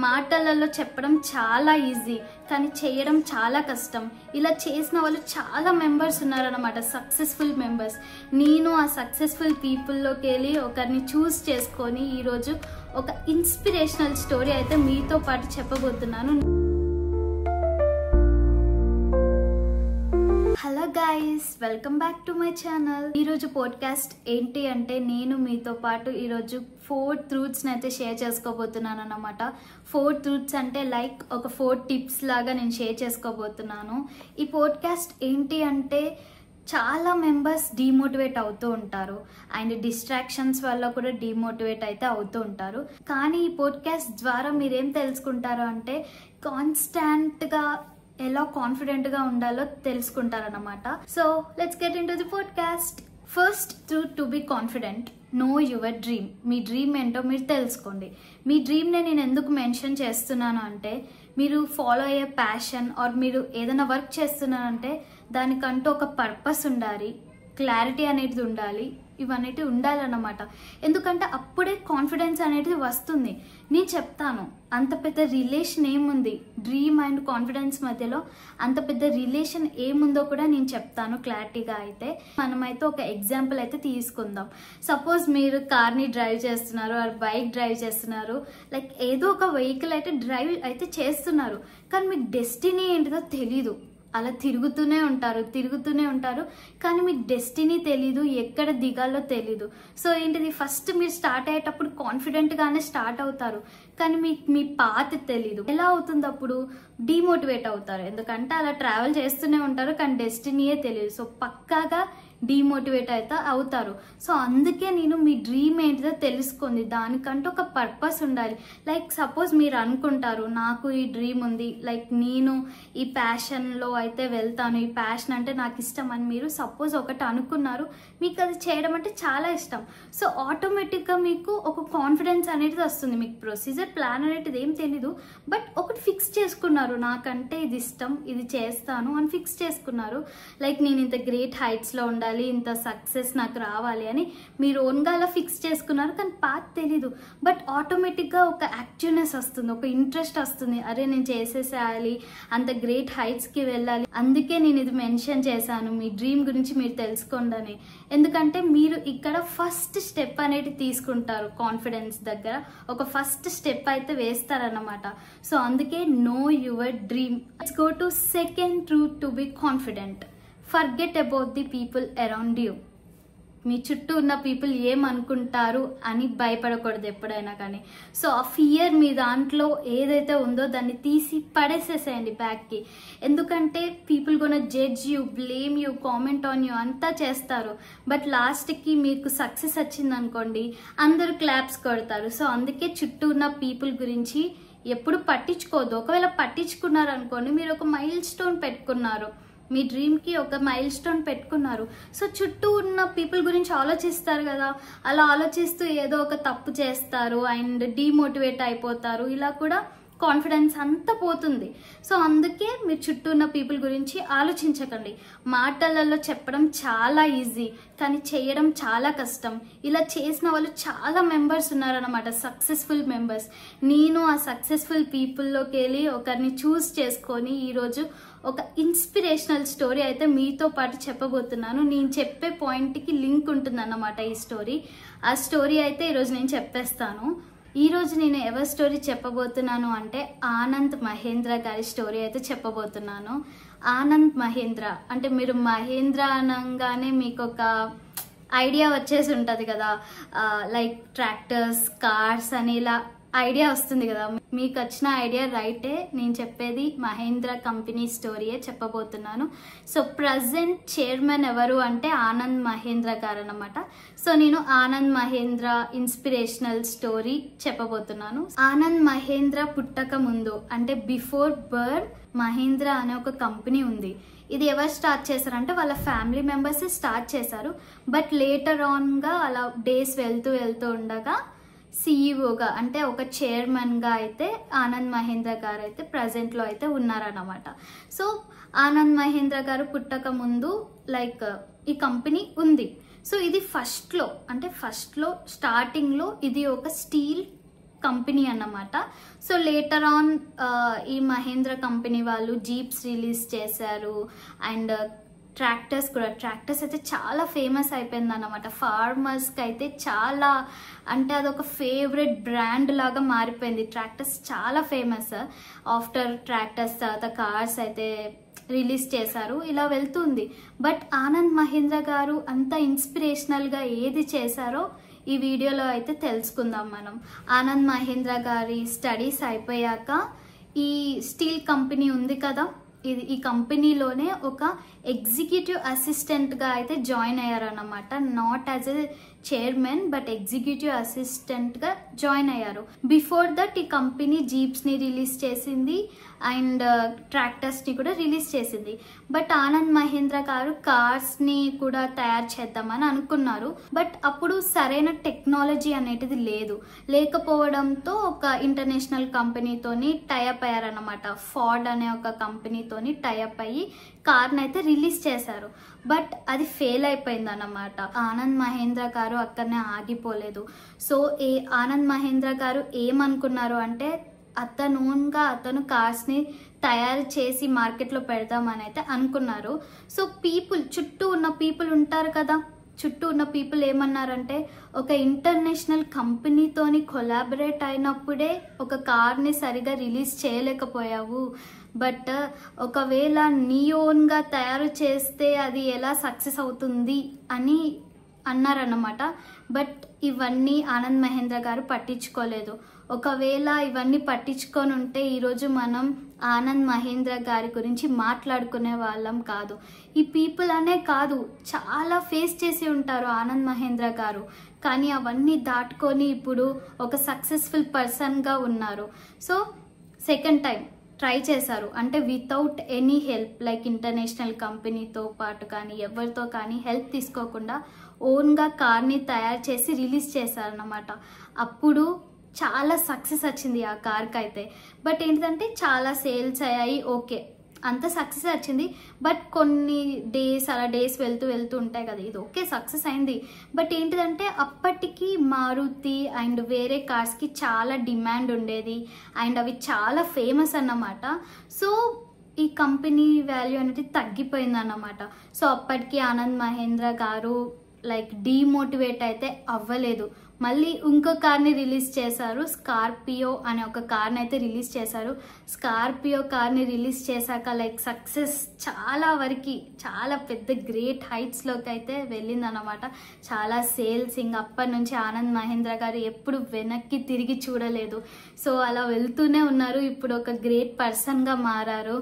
మాటలలో చెప్పడం చాలా ఈజీ, కానీ చేయడం చాలా కష్టం. ఇలా చేసిన వాళ్ళు చాలా మెంబర్స్ ఉన్నారన్నమాట, సక్సెస్ఫుల్ మెంబర్స్. నేను ఆ సక్సెస్ఫుల్ పీపుల్లోకి వెళ్ళి ఒకరిని చూస్ చేసుకొని ఈరోజు ఒక ఇన్స్పిరేషనల్ స్టోరీ అయితే మీతో పాటు చెప్పబోతున్నాను. Hello guys, welcome back to my channel. ఈరోజు పోడ్కాస్ట్ ఏంటి అంటే నేను మీతో పాటు ఈరోజు 4 ట్రూత్స్ని అయితే షేర్ చేసుకోబోతున్నాను అన్నమాట. 4 ట్రూత్స్ అంటే లైక్ ఒక 4 టిప్స్ లాగా నేను షేర్ చేసుకోబోతున్నాను. ఈ పోడ్కాస్ట్ ఏంటి అంటే చాలా మెంబర్స్ డీమోటివేట్ అవుతూ ఉంటారు అండ్ డిస్ట్రాక్షన్స్ వల్ల కూడా డీమోటివేట్ అయితే అవుతూ ఉంటారు. కానీ ఈ పోడ్కాస్ట్ ద్వారా మీరేం తెలుసుకుంటారు అంటే కాన్స్టాంట్గా ఎలా కాన్ఫిడెంట్గా ఉండాలో తెలుసుకుంటారన్నమాట. So let's get into the podcast. First truth to be confident, know your dream. మీ డ్రీమ్ ఏంటో మీరు తెలుసుకోండి. మీ డ్రీమ్ని నేను ఎందుకు మెన్షన్ చేస్తున్నాను అంటే మీరు ఫాలో అయ్యే ప్యాషన్ ఆర్ మీరు ఏదైనా వర్క్ చేస్తున్నారంటే దానికంటూ ఒక పర్పస్ ఉండాలి, క్లారిటీ అనేది ఉండాలి, ఇవన్నీ ఉండాలన్నమాట. ఎందుకంటే అప్పుడే కాన్ఫిడెన్స్ అనేది వస్తుంది. నేను చెప్తాను అంత పెద్ద రిలేషన్ ఏముంది డ్రీమ్ అండ్ కాన్ఫిడెన్స్ మధ్యలో, అంత పెద్ద రిలేషన్ ఏముందో కూడా నేను చెప్తాను క్లారిటీగా. అయితే మనమైతే ఒక ఎగ్జాంపుల్ అయితే తీసుకుందాం. సపోజ్ మీరు కార్ని డ్రైవ్ చేస్తున్నారు ఆర్ బైక్ డ్రైవ్ చేస్తున్నారు, లైక్ ఏదో ఒక వెహికల్ అయితే డ్రైవ్ అయితే చేస్తున్నారు, కానీ మీకు డెస్టినీ ఏంటిదో తెలీదు. అలా తిరుగుతూనే ఉంటారు కానీ మీకు డెస్టినీ తెలీదు, ఎక్కడ దిగాలో తెలీదు. సో ఏంటిది, ఫస్ట్ మీరు స్టార్ట్ అయ్యేటప్పుడు కాన్ఫిడెంట్గానే స్టార్ట్ అవుతారు, కానీ మీ పాత్ తెలీదు. ఎలా అవుతుంది అప్పుడు? డీమోటివేట్ అవుతారు. ఎందుకంటే అలా ట్రావెల్ చేస్తూనే ఉంటారు కానీ డెస్టినీయే తెలియదు. సో పక్కాగా డీమోటివేట్ అయితే అవుతారు. సో అందుకే నేను మీ డ్రీమ్ ఏంటిదో తెలుసుకోండి, దానికంటూ ఒక పర్పస్ ఉండాలి. లైక్ సపోజ్ మీరు అనుకుంటారు నాకు ఈ డ్రీమ్ ఉంది, లైక్ నేను ఈ ప్యాషన్లో అయితే వెళ్తాను, ఈ ప్యాషన్ అంటే నాకు ఇష్టం అని మీరు సపోజ్ ఒకటి అనుకున్నారు, మీకు అది చేయడం అంటే చాలా ఇష్టం. సో ఆటోమేటిక్గా మీకు ఒక కాన్ఫిడెన్స్ అనేది వస్తుంది. మీకు ప్రొసీజర్ ప్లాన్ అనేది ఏం తెలీదు, బట్ ఒకటి ఫిక్స్ చేసుకున్నారు, నాకంటే ఇది ఇష్టం, ఇది చేస్తాను అని ఫిక్స్ చేసుకున్నారు. లైక్ నేను ఇంత గ్రేట్ హైట్స్లో ఉండాలి, ఇంత సక్సెస్ నాకు రావాలి అని మీరు ఓన్గా అలా ఫిక్స్ చేసుకున్నారు, కానీ పాత్ తెలీదు. బట్ ఆటోమేటిక్గా ఒక యాక్టివ్నెస్ వస్తుంది, ఒక ఇంట్రెస్ట్ వస్తుంది, అరే నేను చేసేసేయాలి, అంత గ్రేట్ హైట్స్కి వెళ్ళాలి. అందుకే నేను ఇది మెన్షన్ చేశాను, మీ డ్రీమ్ గురించి మీరు తెలుసుకోండి అని. ఎందుకంటే మీరు ఇక్కడ ఫస్ట్ స్టెప్ అనేది తీసుకుంటారు, కాన్ఫిడెన్స్ దగ్గర ఒక ఫస్ట్ స్టెప్ అయితే వేస్తారన్నమాట. సో అందుకే know your dream. Let's go to second truth to be confident. Forget about the people around you. మీ చుట్టూ ఉన్న పీపుల్ ఏమనుకుంటారు అని భయపడకూడదు ఎప్పుడైనా కానీ. సో ఆ ఫియర్ మీ దాంట్లో ఏదైతే ఉందో దాన్ని తీసి పడేసేసేయండి బ్యాక్కి. ఎందుకంటే people gonna judge you, blame you, comment on you అంతా చేస్తారు. బట్ లాస్ట్కి మీకు సక్సెస్ వచ్చింది అనుకోండి, అందరూ క్లాప్స్ కొడతారు. సో అందుకే చుట్టూ ఉన్న పీపుల్ గురించి ఎప్పుడు పట్టించుకోవద్దు. ఒకవేళ పట్టించుకున్నారు అనుకోండి, మీరు ఒక మైల్ స్టోన్ పెట్టుకున్నారు, మీ డ్రీమ్కి ఒక మైల్ స్టోన్ పెట్టుకున్నారు. సో చుట్టూ ఉన్న పీపుల్ గురించి ఆలోచిస్తారు కదా, అలా ఆలోచిస్తూ ఏదో ఒక తప్పు చేస్తారు అండ్ డీమోటివేట్ అయిపోతారు. ఇలా కూడా కాన్ఫిడెన్స్ అంతా పోతుంది. సో అందుకే మీరు చుట్టూ ఉన్న పీపుల్ గురించి ఆలోచించకండి. మాటలలో చెప్పడం చాలా ఈజీ, కానీ చేయడం చాలా కష్టం. ఇలా చేసిన వాళ్ళు చాలా మెంబర్స్ ఉన్నారన్నమాట, సక్సెస్ఫుల్ మెంబర్స్. నేను ఆ సక్సెస్ఫుల్ పీపుల్లోకి వెళ్ళి ఒకరిని చూస్ చేసుకొని ఈరోజు ఒక ఇన్స్పిరేషనల్ స్టోరీ అయితే మీతో పాటు చెప్పబోతున్నాను. నేను చెప్పే పాయింట్కి లింక్ ఉంటుందన్నమాట ఈ స్టోరీ. ఆ స్టోరీ అయితే ఈరోజు నేను చెప్పేస్తాను. ఈరోజు నేను ఎవరి స్టోరీ చెప్పబోతున్నాను అంటే ఆనంద్ మహేంద్ర గారి స్టోరీ అయితే చెప్పబోతున్నాను. ఆనంద్ మహేంద్ర అంటే మీరు మహేంద్ర అనగానే మీకు ఒక ఐడియా వచ్చేసి ఉంటుంది కదా, లైక్ ట్రాక్టర్స్, కార్స్ అని ఇలా ఐడియా వస్తుంది కదా. మీకు వచ్చిన ఐడియా రైటే. నేను చెప్పేది మహేంద్ర కంపెనీ స్టోరీయే చెప్పబోతున్నాను. సో ప్రజెంట్ చైర్మన్ ఎవరు అంటే ఆనంద్ మహేంద్ర గారు అన్నమాట. సో నేను ఆనంద్ మహేంద్ర ఇన్స్పిరేషనల్ స్టోరీ చెప్పబోతున్నాను. ఆనంద్ మహేంద్ర పుట్టక ముందు అంటే బిఫోర్ బర్త్ మహేంద్ర అనే ఒక కంపెనీ ఉంది. ఇది ఎవరు స్టార్ట్ చేశారంటే వాళ్ళ ఫ్యామిలీ మెంబర్స్ స్టార్ట్ చేశారు. బట్ లేటర్ ఆన్గా అలా డేస్ వెళ్తూ ఉండగా సిఇఓగా అంటే ఒక చైర్మన్గా అయితే ఆనంద్ మహేంద్ర గారు అయితే ప్రజెంట్లో అయితే ఉన్నారన్నమాట. సో ఆనంద్ మహేంద్ర గారు పుట్టక ముందు లైక్ ఈ కంపెనీ ఉంది. సో ఇది ఫస్ట్లో స్టార్టింగ్లో ఇది ఒక స్టీల్ కంపెనీ అన్నమాట. సో లేటర్ ఆన్ ఈ మహేంద్ర కంపెనీ వాళ్ళు జీప్స్ రిలీజ్ చేశారు అండ్ ట్రాక్టర్స్ అయితే చాలా ఫేమస్ అయిపోయింది అన్నమాట. ఫార్మర్స్కి అయితే చాలా, అంటే అదొక ఫేవరెట్ బ్రాండ్ లాగా మారిపోయింది. ట్రాక్టర్స్ చాలా ఫేమస్. ఆఫ్టర్ ట్రాక్టర్స్ తర్వాత కార్స్ అయితే రిలీజ్ చేశారు, ఇలా వెళ్తుంది. బట్ ఆనంద్ మహీంద్ర గారు అంత ఇన్స్పిరేషనల్గా ఏది చేశారో ఈ వీడియోలో అయితే తెలుసుకుందాం మనం. ఆనంద్ మహీంద్ర గారి స్టడీస్ అయిపోయాక ఈ స్టీల్ కంపెనీ ఉంది కదా, ఈ కంపెనీలోనే ఒక ఎగ్జిక్యూటివ్ అసిస్టెంట్గా అయితే జాయిన్ అయ్యారన్నమాట. Not as a chairman but executive అసిస్టెంట్గా జాయిన్ అయ్యారు. బిఫోర్ దట్ ఈ కంపెనీ జీప్స్ని రిలీజ్ చేసింది అండ్ ట్రాక్టర్స్ని కూడా రిలీజ్ చేసింది. బట్ ఆనంద్ మహీంద్ర గారు కార్స్ని కూడా తయారు చేద్దామని అనుకున్నారు. బట్ అప్పుడు సరైన టెక్నాలజీ అనేటిది లేకపోవడంతో ఒక ఇంటర్నేషనల్ కంపెనీతోని టైఅప్ అయ్యారన్నమాట. ఫోర్డ్ అనే ఒక కంపెనీతోని టైఅప్ అయ్యి కార్ని అయితే రిలీజ్ చేశారు. బట్ అది ఫెయిల్ అయిపోయింది అన్నమాట. ఆనంద్ మహీంద్ర గారు అక్కడనే ఆగిపోలేదు. సో ఆనంద్ మహీంద్ర గారు ఏమనుకున్నారు అంటే అతను కార్స్ని తయారు చేసి మార్కెట్లో పెడదామని అయితే అనుకున్నారు. సో చుట్టూ ఉన్న పీపుల్ ఉంటారు కదా, చుట్టూ ఉన్న పీపుల్ ఏమన్నారంటే ఒక ఇంటర్నేషనల్ కంపెనీతోని కొలాబరేట్ అయినప్పుడే ఒక కార్ని సరిగా రిలీజ్ చేయలేకపోయావు, బట్ ఒకవేళ నీ ఓన్గా తయారు చేస్తే అది ఎలా సక్సెస్ అవుతుంది అని అన్నారన్నమాట. బట్ ఇవన్నీ ఆనంద్ మహీంద్ర గారు పట్టించుకోలేదు. ఒకవేళ ఇవన్నీ పట్టించుకొని ఉంటే ఈరోజు మనం ఆనంద్ మహీంద్ర గారి గురించి మాట్లాడుకునే వాళ్ళం కాదు. ఈ పీపుల్ అనే కాదు, చాలా ఫేస్ చేసి ఉంటారు ఆనంద్ మహీంద్ర గారు, కానీ అవన్నీ దాటుకొని ఇప్పుడు ఒక సక్సెస్ఫుల్ పర్సన్గా ఉన్నారు. సో సెకండ్ టైం ట్రై చేశారు, అంటే without any help, like international కంపెనీతో పాటు కానీ ఎవరితో కానీ హెల్ప్ తీసుకోకుండా ఓన్గా కార్ని తయారు చేసి రిలీజ్ చేశారన్నమాట. అప్పుడు చాలా సక్సెస్ వచ్చింది ఆ కార్కి అయితే. బట్ ఏంటంటే చాలా సేల్స్ అయ్యాయి, ఓకే అంత సక్సెస్ వచ్చింది. బట్ కొన్ని డేస్ వెళ్తూ ఉంటాయి కదా, ఇది ఓకే సక్సెస్ అయింది. బట్ ఏంటిదంటే అప్పటికి మారుతి అండ్ వేరే కార్స్కి చాలా డిమాండ్ ఉండేది అండ్ అవి చాలా ఫేమస్ అన్నమాట. సో ఈ కంపెనీ వాల్యూ అనేది తగ్గిపోయింది అన్నమాట. సో అప్పటికి ఆనంద్ మహీంద్ర గారు లైక్ డీమోటివేట్ అయితే అవ్వలేదు. మళ్ళీ ఇంకో కార్ని రిలీజ్ చేశారు, స్కార్పియో అనే ఒక కార్ని అయితే రిలీజ్ చేశారు. స్కార్పియో కార్ని రిలీజ్ చేశాక లైక్ సక్సెస్ చాలా వరకు చాలా పెద్ద గ్రేట్ హైట్స్లోకి అయితే వెళ్ళిందన్నమాట. చాలా సేల్స్, ఇంక అప్పటి నుంచి ఆనంద్ మహీంద్ర గారు ఎప్పుడు వెనక్కి తిరిగి చూడలేదు. సో అలా వెళ్తూనే ఉన్నారు, ఇప్పుడు ఒక గ్రేట్ పర్సన్గా మారారు.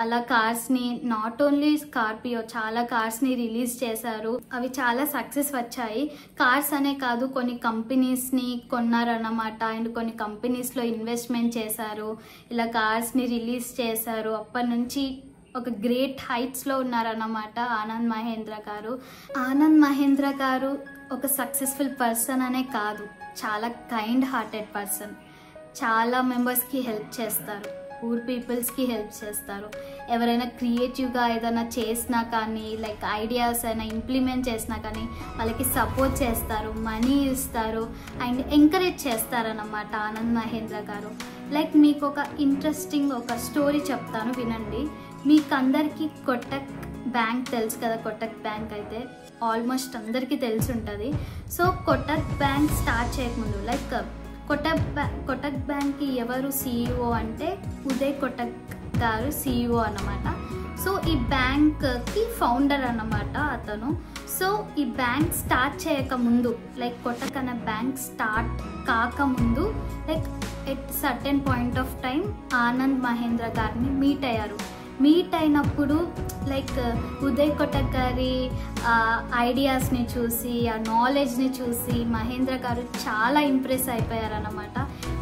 అలా కార్స్ని, నాట్ ఓన్లీ స్కార్పియో, చాలా కార్స్ని రిలీజ్ చేశారు. అవి చాలా సక్సెస్ వచ్చాయి. కార్స్ అనే కాదు, కొన్ని కంపెనీస్ని కొన్నారన్నమాట అండ్ కొన్ని కంపెనీస్లో ఇన్వెస్ట్మెంట్ చేశారు. ఇలా కార్స్ని రిలీజ్ చేశారు. అప్పటి నుంచి ఒక గ్రేట్ హైట్స్లో ఉన్నారన్నమాట ఆనంద్ మహీంద్ర గారు. ఆనంద్ మహీంద్ర గారు ఒక సక్సెస్ఫుల్ పర్సన్ అనే కాదు, చాలా కైండ్ హార్టెడ్ పర్సన్. చాలా మెంబర్స్కి హెల్ప్ చేస్తారు, పూర్ పీపుల్స్కి హెల్ప్ చేస్తారు. ఎవరైనా క్రియేటివ్గా ఏదైనా చేసినా కానీ లైక్ ఐడియాస్ అయినా ఇంప్లిమెంట్ చేసినా కానీ వాళ్ళకి సపోర్ట్ చేస్తారు, మనీ ఇస్తారు అండ్ ఎంకరేజ్ చేస్తారన్నమాట ఆనంద్ మహీంద్ర గారు. లైక్ మీకు ఒక ఇంట్రెస్టింగ్ ఒక స్టోరీ చెప్తాను, వినండి. మీకు అందరికీ కొటక్ బ్యాంక్ తెలుసు కదా, కొటక్ బ్యాంక్ అయితే ఆల్మోస్ట్ అందరికీ తెలిసి ఉంటుంది. సో కొటక్ బ్యాంక్ స్టార్ట్ చేయకముందు లైక్ కొటక్ బ్యాంక్కి ఎవరు CEO అంటే ఉదయ్ కొటక్ గారు CEO అన్నమాట. సో ఈ బ్యాంక్కి ఫౌండర్ అన్నమాట అతను. సో ఈ బ్యాంక్ స్టార్ట్ చేయకముందు లైక్ కొటక్ అనే బ్యాంక్ స్టార్ట్ కాకముందు like at certain point of time Anand Mahindra గారిని మీట్ అయ్యారు. మీట్ అయినప్పుడు లైక్ ఉదయ్ కొటక్ గారి ఐడియాస్ని చూసి, ఆ నాలెడ్జ్ని చూసి మహేంద్ర గారు చాలా ఇంప్రెస్ అయిపోయారన్నమాట.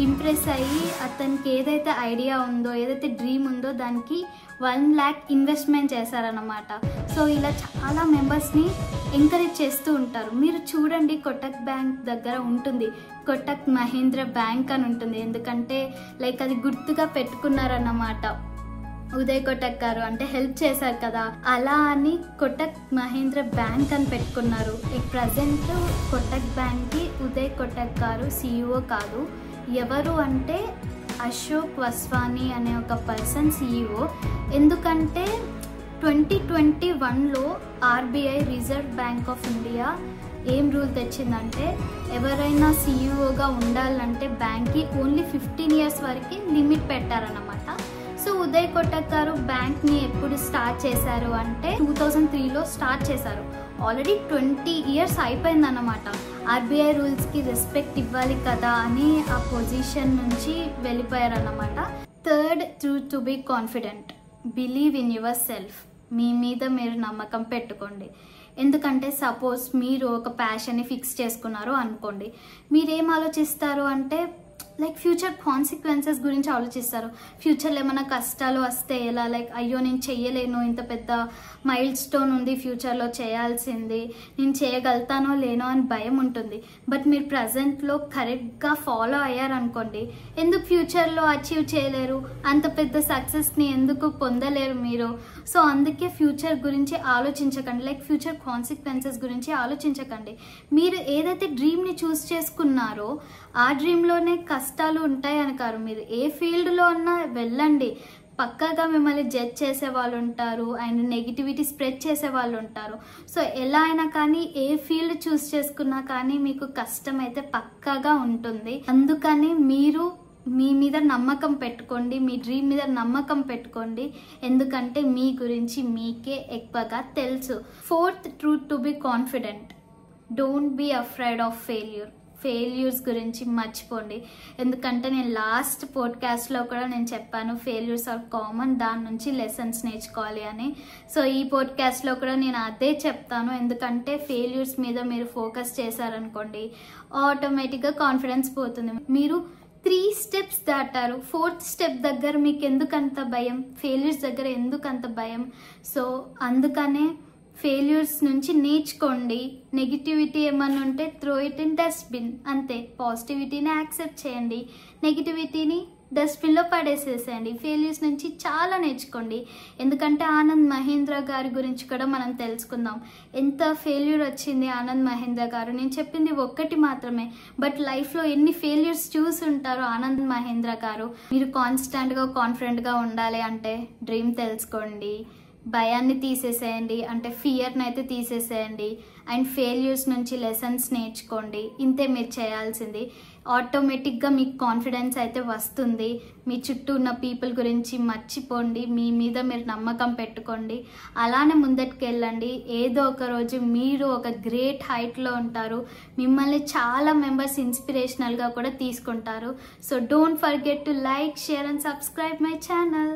ఇంప్రెస్ అయ్యి అతనికి ఏదైతే ఐడియా ఉందో, ఏదైతే డ్రీమ్ ఉందో దానికి 1 lakh ఇన్వెస్ట్మెంట్ చేశారన్నమాట. సో ఇలా చాలా మెంబర్స్ని ఎంకరేజ్ చేస్తూ ఉంటారు. మీరు చూడండి, కొటక్ బ్యాంక్ దగ్గర ఉంటుంది కొటక్ మహీంద్ర బ్యాంక్ అని ఉంటుంది, ఎందుకంటే లైక్ అది గుర్తుగా పెట్టుకున్నారన్నమాట. ఉదయ్ కొటక్ గారు అంటే హెల్ప్ చేశారు కదా, అలా అని కొటక్ మహీంద్ర బ్యాంక్ అని పెట్టుకున్నారు. ప్రజెంట్ కొటక్ బ్యాంక్కి ఉదయ్ కొటక్ గారు CEO కాదు, ఎవరు అంటే అశోక్ వస్వానీ అనే ఒక పర్సన్ CEO. ఎందుకంటే 2021లో RBI reserve bank of India ఏం రూల్ తెచ్చిందంటే ఎవరైనా CEOగా ఉండాలంటే బ్యాంక్కి ఓన్లీ 15 ఇయర్స్ వరకు లిమిట్ పెట్టారన్నమాట. సో ఉదయ్ కోటక్ గారు బ్యాంక్ని ఎప్పుడు స్టార్ట్ చేశారు అంటే 2003లో స్టార్ట్ చేశారు. ఆల్రెడీ 20 ఇయర్స్ అయిపోయిందన్నమాట. RBI రూల్స్కి రెస్పెక్ట్ ఇవ్వాలి కదా అని ఆ పొజిషన్ నుంచి వెళ్ళిపోయారన్నమాట. Third truth to be confident. Believe in yourself. మీ మీద మీరు నమ్మకం పెట్టుకోండి. ఎందుకంటే సపోజ్ మీరు ఒక ప్యాషన్ని ఫిక్స్ చేసుకున్నారు అనుకోండి, మీరేం ఆలోచిస్తారు అంటే లైక్ ఫ్యూచర్ కాన్సిక్వెన్సెస్ గురించి ఆలోచిస్తారు. ఫ్యూచర్లో ఏమైనా కష్టాలు వస్తే ఎలా, లైక్ అయ్యో నేను చెయ్యలేను, ఇంత పెద్ద మైల్ స్టోన్ ఉంది ఫ్యూచర్లో చేయాల్సింది, నేను చేయగలుగుతానో లేనో అని భయం ఉంటుంది. బట్ మీరు ప్రజెంట్లో కరెక్ట్గా ఫాలో అయ్యారనుకోండి, ఎందుకు ఫ్యూచర్లో అచీవ్ చేయలేరు, అంత పెద్ద సక్సెస్ని ఎందుకు పొందలేరు మీరు? సో అందుకే ఫ్యూచర్ గురించి ఆలోచించకండి, లైక్ ఫ్యూచర్ కాన్సిక్వెన్సెస్ గురించి ఆలోచించకండి. మీరు ఏదైతే డ్రీమ్ని చూస్ చేసుకున్నారో ఆ డ్రీమ్లోనే కష్టాలు ఉంటాయి అనకారు. మీరు ఏ ఫీల్డ్లో ఉన్నా వెళ్ళండి, పక్కాగా మిమ్మల్ని జడ్జ్ చేసే వాళ్ళు ఉంటారు అండ్ నెగిటివిటీ స్ప్రెడ్ చేసే వాళ్ళు ఉంటారు. సో ఎలా అయినా కానీ ఏ ఫీల్డ్ చూస్ చేసుకున్నా కానీ మీకు కష్టం అయితే పక్కాగా ఉంటుంది. అందుకని మీరు మీ మీద నమ్మకం పెట్టుకోండి, మీ డ్రీమ్ మీద నమ్మకం పెట్టుకోండి. ఎందుకంటే మీ గురించి మీకే ఎక్కువగా తెలుసు. Fourth truth to be confident. Don't be afraid of failures గురించి మర్చిపోండి. ఎందుకంటే నేను లాస్ట్ పోడ్కాస్ట్లో కూడా నేను చెప్పాను ఫెయిల్యూర్స్ ఆర్ కామన్, దాని నుంచి లెసన్స్ నేర్చుకోవాలి అని. సో ఈ పోడ్కాస్ట్లో కూడా నేను అదే చెప్తాను. ఎందుకంటే ఫెయిల్యూర్స్ మీద మీరు ఫోకస్ చేశారనుకోండి ఆటోమేటిక్గా కాన్ఫిడెన్స్ పోతుంది. మీరు 3 స్టెప్స్ దాటారు, 4th స్టెప్ దగ్గర మీకు ఎందుకంత భయం, ఫెయిల్యూర్స్ దగ్గర ఎందుకంత భయం? సో అందుకనే ఫెయిల్యూర్స్ నుంచి నేర్చుకోండి. నెగిటివిటీ ఏమన్నా ఉంటే త్రో ఇట్ ఇన్ డస్ట్బిన్, అంతే. పాజిటివిటీని యాక్సెప్ట్ చేయండి, నెగిటివిటీని డస్ట్బిన్లో పడేసేసేయండి. ఫెయిల్యూర్స్ నుంచి చాలా నేర్చుకోండి. ఎందుకంటే ఆనంద్ మహీంద్ర గారి గురించి కూడా మనం తెలుసుకుందాం. ఎంత ఫెయిల్యూర్ వచ్చింది ఆనంద్ మహీంద్ర గారు. నేను చెప్పింది ఒక్కటి మాత్రమే, బట్ లైఫ్లో ఎన్ని ఫెయిల్యూర్స్ చూసి ఉంటారు ఆనంద్ మహీంద్ర గారు. మీరు కాన్స్టెంట్గా కాన్ఫిడెంట్గా ఉండాలి అంటే డ్రీమ్ తెలుసుకోండి, భయాన్ని తీసేసేయండి, అంటే ఫియర్ని అయితే తీసేసేయండి, అండ్ ఫెయిల్యూర్స్ నుంచి లెసన్స్ నేర్చుకోండి. ఇంతే మీరు చేయాల్సింది. ఆటోమేటిక్గా మీకు కాన్ఫిడెన్స్ అయితే వస్తుంది. మీ చుట్టూ ఉన్న పీపుల్ గురించి మర్చిపోండి, మీ మీద మీరు నమ్మకం పెట్టుకోండి, అలానే ముందటికి వెళ్ళండి. ఏదో ఒక రోజు మీరు ఒక గ్రేట్ హైట్లో ఉంటారు. మిమ్మల్ని చాలా మెంబర్స్ ఇన్స్పిరేషనల్గా కూడా తీసుకుంటారు. So don't forget to like, share and subscribe my channel.